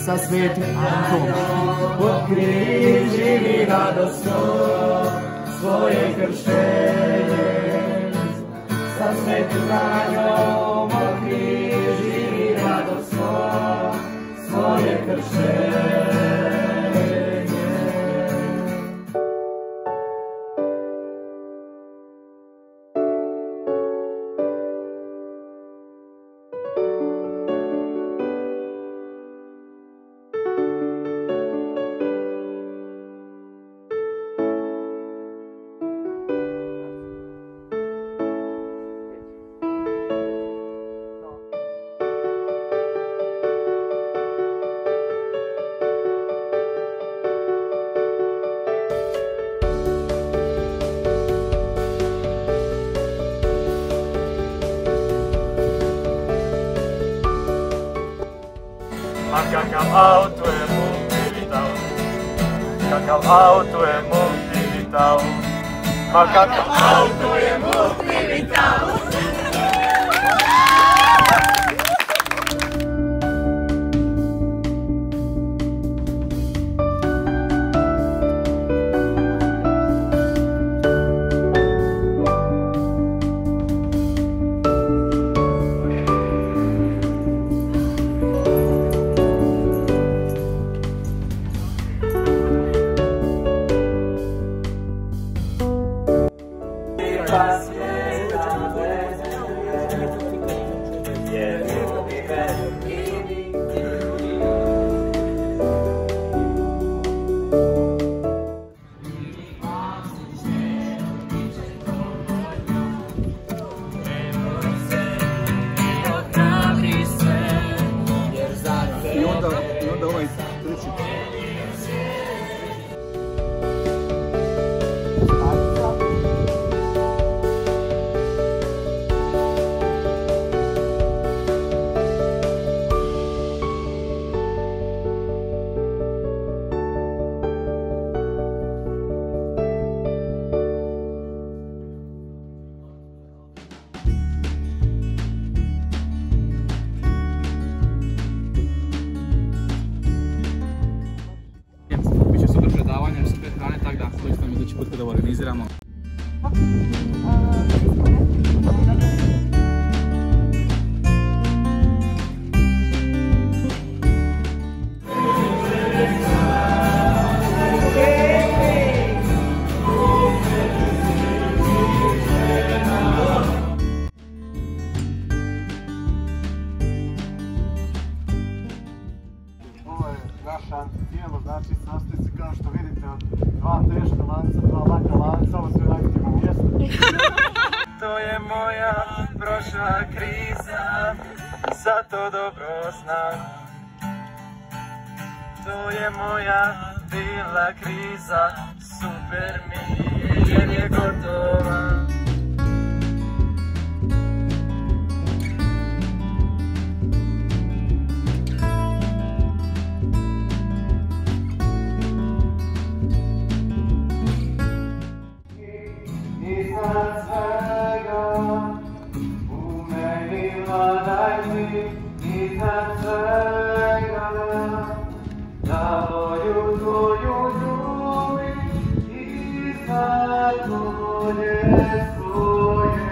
sa svetim Antom. Otkri, živi radosno svoje krštenje. Sa svetim Franjom otkri, živi radosno svoje krštenje. A kakav auto je multivitav, kakav auto je multivitav, a kakav auto je multivitav. I onda ovaj treći. Biće super predavanje, super hrane, tako da doista mi idući put kada organiziramo. Naša tijelo, znači sastoji se kao što vidite od dva teška lanca, dva laka lanca, ovo sve najdemo mjesto. To je moja prošla kriza, zato dobro znam. To je moja bila kriza, super mi je jer je gotova. Iznad svega, u meni vladaj ti, iznad svega, da volju tvoju ljubim, iznad volje svoje.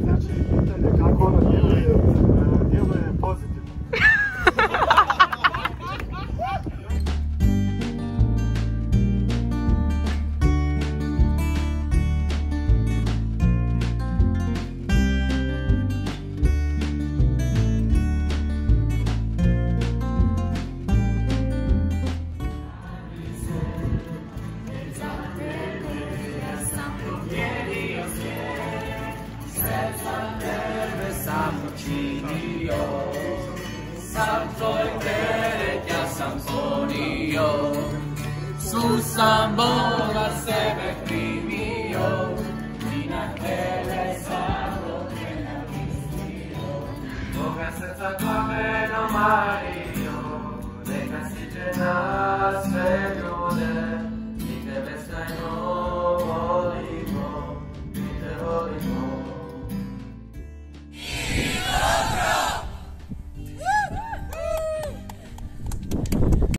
Znači, pitanje kako ono djeluje pozitivno. Sam tvoj teret ja sam ponio, su sam Boga sebe